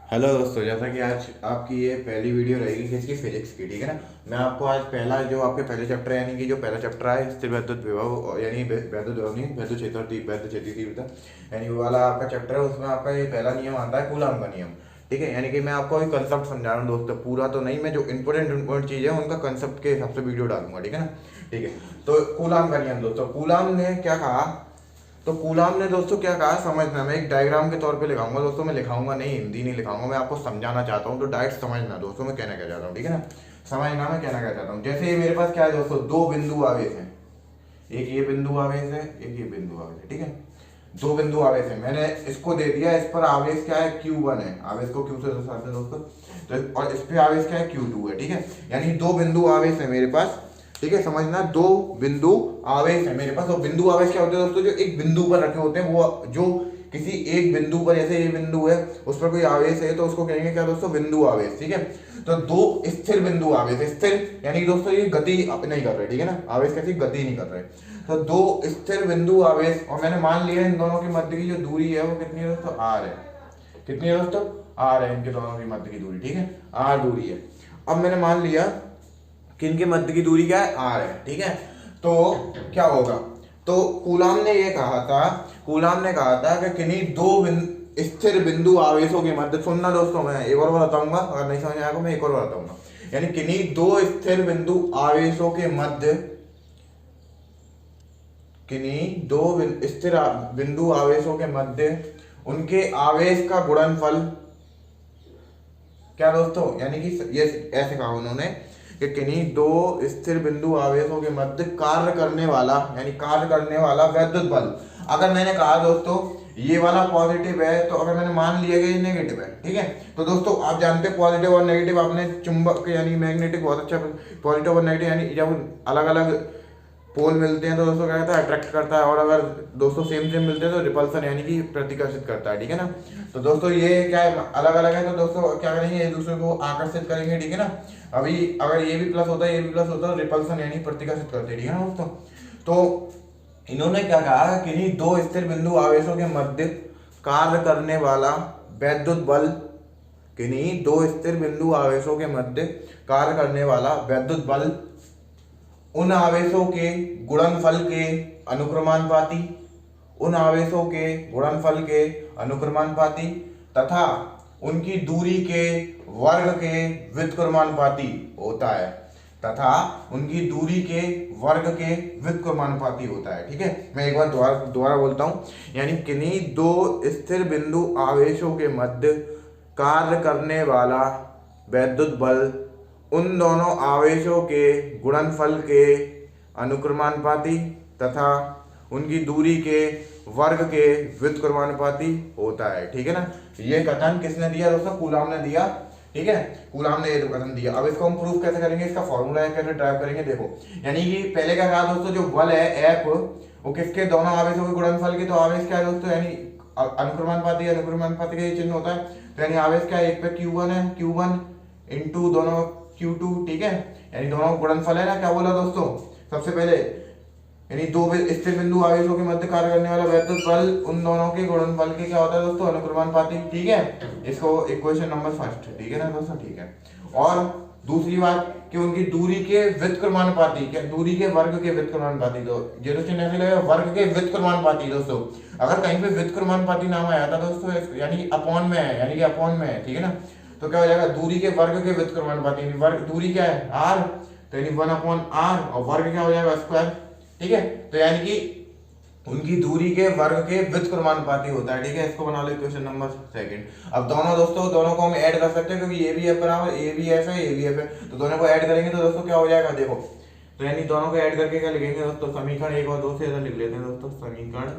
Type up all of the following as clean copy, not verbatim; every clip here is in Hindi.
हेलो दोस्तों, जैसा कि आज आपकी ये पहली वीडियो रहेगी किसकी, फिजिक्स की। ठीक है ना। मैं आपको आज पहला जो आपके पहले चैप्टर यानी कि जो पहला चैप्टर है स्थिर वैद्युत विभव यानी वैद्युत विभव नहीं, वैद्युत क्षेत्र वैद्युत क्षेत्र तीव्रता यानी वो वाला आपका चैप्टर है। उसमें आपका ये पहला नियम आता है कूलाम का नियम। ठीक है, यानी कि मैं आपको अभी कंसेप्ट समझा रहा हूँ दोस्तों, पूरा तो नहीं, मैं जो इंपॉर्टेंट चीज़ है उनका कंसेप्ट के हिसाब से वीडियो डालूंगा। ठीक है ना। ठीक है, तो कूलाम का नियम दोस्तों, कूलाम ने क्या कहा। तो कूलाम ने दोस्तों क्या कहा समझना, मैं एक डायग्राम के तौर पे लिखाऊंगा दोस्तों, मैं लिखाऊंगा नहीं, हिंदी नहीं लिखाऊंगा, मैं आपको समझाना चाहता हूँ, तो डायरेक्ट समझना दोस्तों मैं कहना क्या चाहता हूँ। ठीक है ना, समझना मैं कहना क्या चाहता हूँ। जैसे ये मेरे पास क्या है दोस्तों, दो बिंदु आवेश हैं, एक ये बिंदु आवेश है, एक ये बिंदु आवेश है। ठीक है, दो बिंदु आवेश है, मैंने इसको दे दिया, इस पर आवेश क्या है Q1 है, आवेश को Q से दर्शाते हैं दोस्तों, तो और इस पे आवेश क्या है Q2 है। ठीक है, यानी दो बिंदु आवेश है मेरे पास। ठीक है, समझना, दो बिंदु आवेश है मेरे पास। और बिंदु आवेश क्या होते हैं दोस्तों, जो एक बिंदु पर रखे होते हैं, वो जो किसी एक बिंदु पर, जैसे ये बिंदु है उस पर कोई आवेश है तो उसको कहेंगे क्या दोस्तों, बिंदु आवेश। ठीक है, तो दो स्थिर बिंदु आवेश, स्थिर यानी कि दोस्तों ये गति नहीं कर रहे। ठीक है ना, आवेश कैसी गति नहीं कर रहे, तो दो स्थिर बिंदु आवेश, और मैंने मान लिया इन दोनों की मध्य की जो दूरी है वो कितनी है दोस्तों, आर है। कितनी है दोस्तों, आर है, इनके दोनों की मध्य की दूरी। ठीक है, आर दूरी है। अब मैंने मान लिया कि इनके मध्य की दूरी क्या है, आर है। ठीक है, तो क्या होगा, तो कूलाम ने ये कहा था, कूलाम ने कहा था कि किन्हीं दो स्थिर बिंदु आवेशों के मध्य, सुनना दोस्तों, मैं एक और बताऊंगा, अगर नहीं समझ आएगा मैं एक और बताऊंगा, यानी किन्हीं दो स्थिर बिंदु आवेशों के मध्य, किन्हीं दो स्थिर बिंदु आवेशों के मध्य उनके आवेश का गुणनफल क्या दोस्तों, यानी कि ये ऐसे कहा उन्होंने कि किन्हीं दो स्थिर बिंदु आवेशों के मध्य कार्य करने वाला, यानी कार्य करने वाला वैद्युत बल। अगर मैंने कहा दोस्तों ये वाला पॉजिटिव है, तो अगर मैंने मान लिया कि ये नेगेटिव है। ठीक है, तो दोस्तों आप जानते हैं पॉजिटिव और नेगेटिव, आपने चुंबक यानी मैग्नेटिक बहुत अच्छा, पॉजिटिव और नेगेटिव यानी जब अलग अलग पोल मिलते हैं तो दोस्तों क्या कहता है, अट्रैक्ट करता है, और अगर दोस्तों सेम सेम मिलते हैं तो रिपल्सन यानी कि प्रतिकर्षित करता है। ठीक है ना, तो दोस्तों ये क्या है, अलग अलग है, तो दोस्तों क्या करेंगे, एक दूसरे को आकर्षित करेंगे। ठीक है ना, अभी अगर ये भी प्लस होता है, ये भी प्लस होता है, रिपल्सन यानी प्रतिकर्षित करते हैं। ठीक है ना दोस्तों, तो इन्होंने क्या कहा, किन्हीं दो स्थिर बिंदु आवेशों के मध्य कार्य करने वाला वैद्युत बल, किन्हीं दो स्थिर बिंदु आवेशों के मध्य कार्य करने वाला वैद्युत बल उन आवेशों के गुणनफल के अनुक्रमानुपाती, उन आवेशों के गुणनफल के अनुक्रमानुपाती तथा उनकी दूरी के वर्ग के व्युत्क्रमानुपाती होता है, तथा उनकी दूरी के वर्ग के व्युत्क्रमानुपाती होता है। ठीक है, मैं एक बार दोबारा बोलता हूं, यानी किन्हीं दो स्थिर बिंदु आवेशों के मध्य कार्य करने वाला वैद्युत बल उन दोनों आवेशों के गुणनफल के अनुक्रमानुपाती तथा उनकी दूरी के वर्ग के व्युत्क्रमानुपाती होता है। ठीक है ना, ये कथन किसने दिया दोस्तों, कूलाम ने दिया। ठीक है, कूलाम ने ये कथन दिया। अब इसको हम प्रूफ कैसे करेंगे, इसका फॉर्मूला कैसे ड्राइव करेंगे, देखो, यानी कि पहले क्या कहा दोस्तों, जो बल है एफ, वो किसके, दोनों आवेशों के गुणनफल के, तो आवेश क्या है दोस्तों, यानी अनुक्रमानुपाती, अनुक्रमानुपाती का ये चिन्ह होता है, तो यानी आवेश क्या है, एक पे Q1 है, Q1 इंटू दोनों Q2। ठीक है, यानी दोनों गुणनफल है ना, क्या बोला दोस्तों, सबसे पहले यानी दो स्थिर बिंदु आवेशों के मध्य कार्य करने वाला वैद्युत बल उन दोनों के गुणनफल के क्या होता है दोस्तों, अनुक्रमानुपाती। ठीक है, इसको इक्वेशन नंबर फर्स्ट। ठीक है ना दोस्तों, ठीक है। और दूसरी बात कि उनकी दूरी के व्युत्क्रमानुपाती, क्या दूरी के वर्ग के व्युत्क्रमानुपाती, तो जीरो चिन्ह ऐसे लगेगा, वर्ग के व्युत्क्रमानुपाती। दोस्तों अगर कहीं पे व्युत्क्रमानुपाती नाम आया था दोस्तों, यानी अपॉन में है, यानी कि अपॉन में है। ठीक है ना, तो क्या हो जाएगा, दूरी के वर्ग के व्युत्क्रमानुपाती, वर्ग दूरी क्या है आर, तो यानी 1/r, और वर्ग क्या हो जाएगा स्क्वायर। ठीक है, तो यानी कि उनकी दूरी के वर्ग के व्युत्क्रमानुपाती होता है। ठीक है, इसको बना लो इक्वेशन नंबर सेकंड। अब दोनों दोस्तों, दोनों को हम ऐड कर सकते हैं, क्योंकि ये भी एफ बराबर ए भी एफ है, ये भी एफ है, तो दोनों को ऐड करेंगे तो दोस्तों क्या हो जाएगा, देखो, तो यानी दोनों को ऐड करके क्या लिखेंगे दोस्तों, समीकरण एक और दो से लिख लेते हैं दोस्तों, समीकरण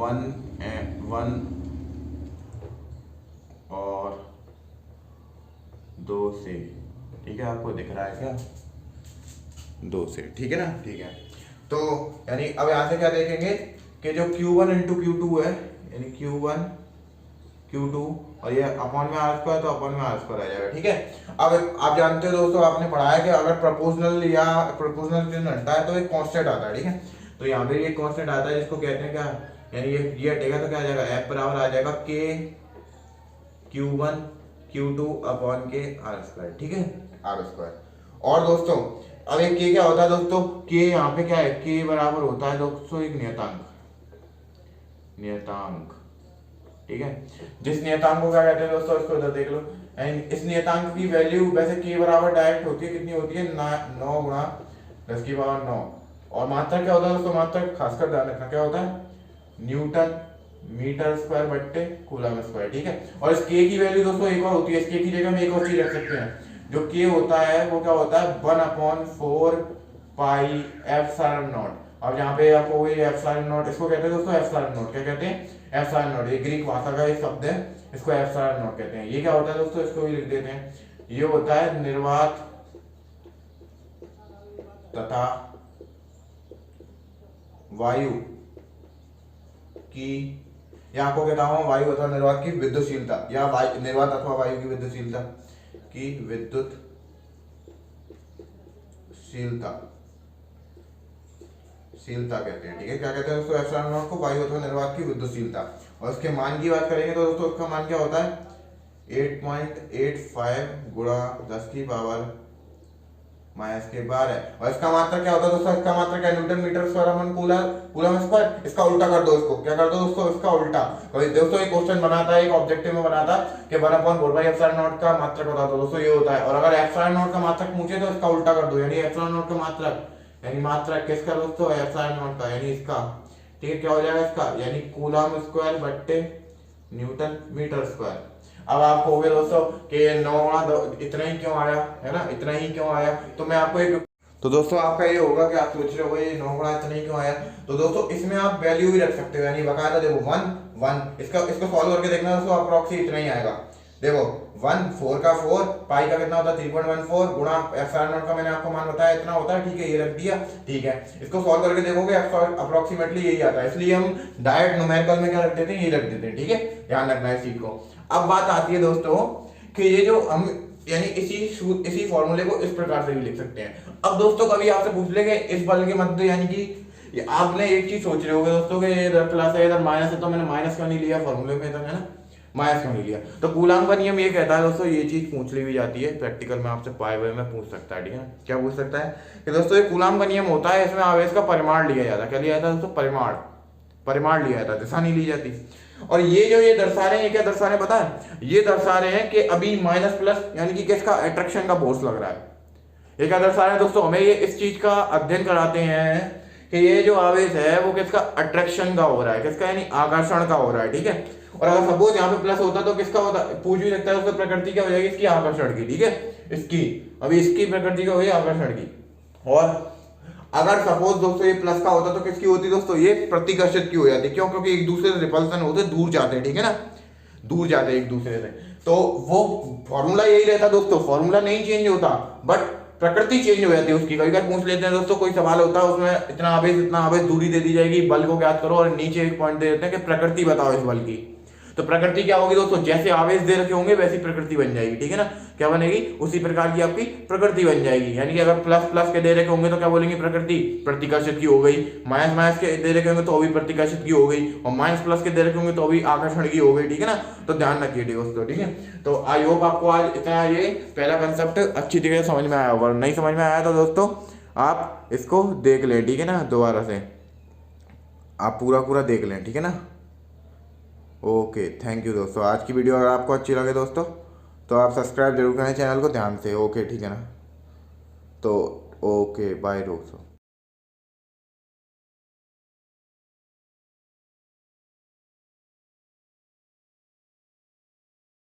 1 और 2 से। ठीक है, आपको दिख रहा है क्या, 2 से। ठीक है ना, ठीक है, तो यानी अब यहाँ से क्या देखेंगे कि जो Q1 इंटू Q2 है, यानी Q1 Q2, और ये अपॉन में आर स्क्वायर, तो अपॉन में आर स्क्वायर आ जाएगा। ठीक है, अब आप जानते हो दोस्तों, आपने पढ़ा है कि अगर प्रोपोर्शनल या प्रोपोर्शनल चिन्ह हटता है तो एक कांस्टेंट आता है। ठीक है, तो यहाँ पे ये कांस्टेंट आता है जिसको कहते हैं क्या, यानी ये हटेगा तो क्या आ जाएगा, एफ बराबर आ जाएगा Q1 Q2 अपॉन के आर स्क्वायर, ठीक है, आर स्क्वायर। और दोस्तों अब एक के क्या होता है दोस्तों, के यहाँ पे क्या है, के बराबर होता है दोस्तों एक नियतांक, नियतांक, ठीक है। जिस नियतांक को क्या कहते हैं दोस्तों, इसको इधर देख लो। एंड इस नियतांक की वैल्यू वैसे के बराबर डायरेक्ट होती है, कितनी होती है, 9 गुणा 10 की पावर 9। और मात्रक क्या होता है दोस्तों, मात्रक खासकर ध्यान रखना क्या होता है, न्यूटन मीटर स्क्वायर बट्टे कूलम स्क्वायर, ठीक है। और इस के की वैल्यू दोस्तों एक और होती है, इस के की जगह में एक और चीज रख सकते हैं, जो के होता है वो क्या होता है 1/4 पाई एप्सिलॉन नॉट। अब यहाँ पे आपको वही एप्सिलॉन नॉट, इसको कहते हैं दोस्तों एप्सिलॉन नॉट, क्या कहते हैं, एप्सिलॉन नॉट। ये ग्रीक भाषा का एक शब्द है, इसको एप्सिलॉन नॉट कहते हैं। ये क्या होता है दोस्तों, इसको भी लिख देते हैं, ये होता है निर्वात तथा वायु की, या आपको कहता हूं वायु अथवा निर्वात की विद्युतशीलता, या निर्वात अथवा वायु की विद्युतशीलता की विद्युतशीलता कहते हैं, ठीक है। क्या कहते हैं दोस्तों, एप्सिलॉन नॉट को वायु अथवा निर्वात की विद्युतशीलता। और इसके मान की बात करेंगे तो दोस्तों उसका मान क्या होता है 8.85 गुणा 10 की पावर -12। और इसका मात्रक क्या होता है दोस्तों, इसका मात्रक क्या, newton metre square upon coulomb square. इसका उल्टा कर दो, इसको क्या कर दो दोस्तों, इसका उल्टा। तो दोस्तों एक क्वेश्चन बनाता है, एक ऑब्जेक्टिव में बनाता कि 1/4 एप्सिलॉन नॉट का मात्रक बता दो दोस्तों, ये होता है। और अगर एप्सिलॉन नॉट का मात्रक पूछे तो इसका उल्टा कर दो, यानी एप्सिलॉन नॉट का मात्रक, यानी मात्रक किसका दोस्तों, एप्सिलॉन नॉट का, यानी इसका, ठीक है। क्या हो जाएगा इसका, यानी कूलम स्क्वायर बट्टे न्यूटन मीटर स्क्वायर। अब आप कहोगे दोस्तों कि 9 इतना ही क्यों आया, है ना, इतना ही क्यों आया। तो मैं आपको एक, तो दोस्तों आपका ये होगा कि आप सोच रहे हो ये 9 इतना ही क्यों आया। तो दोस्तों इसमें आप वैल्यू भी रख सकते हो, यानी बकायदा देखो 1 इसको सॉल्व करके देखना दोस्तों, अप्रॉक्सी इतना ही आएगा। देखो 1 4 का 4 पाई का कितना होता है 3.14 गुणा एप्सिलॉन नॉट का मैंने आपको मान बताया इतना होता है, ठीक है, ये रख दिया, ठीक है। इसको सॉल्व करके देखोगे अप्रोक्सीमेटली यही आता है, इसलिए हम डायरेक्ट न्यूमेरिकल में क्या रख देते हैं, ये रख देते हैं, ठीक है। ध्यान रखना है इस चीज को। अब बात आती है दोस्तों कि ये जो हम यानी इसी फॉर्मूले को इस प्रकार से भी लिख सकते हैं। अब दोस्तों कभी आपसे पूछ लेंगे इस बल के मध्य, यानी कि आपने एक चीज सोच रहे होगे दोस्तों कि इधर प्लस है इधर माइनस है, तो मैंने माइनस क्यों नहीं लिया फॉर्मूले में, इधर है ना, माइनस क्यों नहीं लिया। तो कूलॉम का नियम ये कहता है दोस्तों, ये चीज पूछ ली भी जाती है प्रैक्टिकल में, आपसे पाए हुए में पूछ सकता है, ठीक है। क्या पूछ सकता है कि दोस्तों ये कूलॉम का नियम होता है, इसमें आवेश का परिमाण लिया जाता है। क्या लिया जाता है दोस्तों, परिमाण लिया जाता है, दिशा नहीं ली जाती। और ये जो ये दर्शा रहे हैं, ये क्या दर्शा रहे हैं पता है, ये दर्शा रहे हैं कि अभी माइनस प्लस यानी कि किसका, अट्रैक्शन का फोर्स लग रहा है। ये क्या दर्शा रहे हैं दोस्तों, हमें ये इस चीज का अध्ययन कराते हैं कि ये जो आवेश है वो किसका, अट्रैक्शन का हो रहा है, किसका, यानी आकर्षण का हो रहा है, ठीक है। और अगर सपोज यहाँ पे प्लस होता तो किसका होता, पूछ भी सकता है उसकी प्रकृति क्या हो जाएगी, इसकी आकर्षण की, ठीक है, इसकी, अभी इसकी प्रकृति क्या हो जाएगी, आकर्षण की। और अगर सपोज दोस्तों ये प्लस का होता तो किसकी होती दोस्तों, ये प्रतिकर्षित की हो जाती। क्यों, क्योंकि एक दूसरे से रिपल्सन होते, दूर जाते हैं, ठीक है ना, दूर जाते हैं एक दूसरे से। तो वो फॉर्मूला यही रहता दोस्तों, फॉर्मूला नहीं चेंज होता, बट प्रकृति चेंज हो जाती है उसकी। कभी कभी पूछ लेते हैं दोस्तों, कोई सवाल होता है उसमें इतना आवेश दूरी दे दी जाएगी, बल को ज्ञात करो, और नीचे एक पॉइंट दे देते हैं कि प्रकृति बताओ इस बल की। तो प्रकृति क्या होगी दोस्तों, जैसे आवेश दे रखे होंगे वैसी प्रकृति बन जाएगी, ठीक है ना। क्या बनेगी, उसी प्रकार की आपकी प्रकृति बन जाएगी। यानी कि अगर प्लस प्लस के दे रखे होंगे तो क्या बोलेंगे, प्रकृति प्रतिकर्षित की हो गई। माइनस माइनस के दे रखे होंगे तो भी प्रतिकर्षित की हो गई, और माइनस प्लस के दे रखे होंगे तो भी आकर्षण की हो गई, ठीक है ना। तो ध्यान रखिए दोस्तों, ठीक है। तो आई होप आपको आज इतना ये पहला कंसेप्ट अच्छी तरीके से समझ में आया होगा। नहीं समझ में आया तो दोस्तों आप इसको देख लें, ठीक है ना, दोबारा से आप पूरा देख लें, ठीक है ना। ओके, थैंक यू दोस्तों। आज की वीडियो अगर आपको अच्छी लगे दोस्तों तो आप सब्सक्राइब जरूर करें चैनल को ध्यान से। ओके, ठीक है ना। तो ओके, बाय दोस्तों।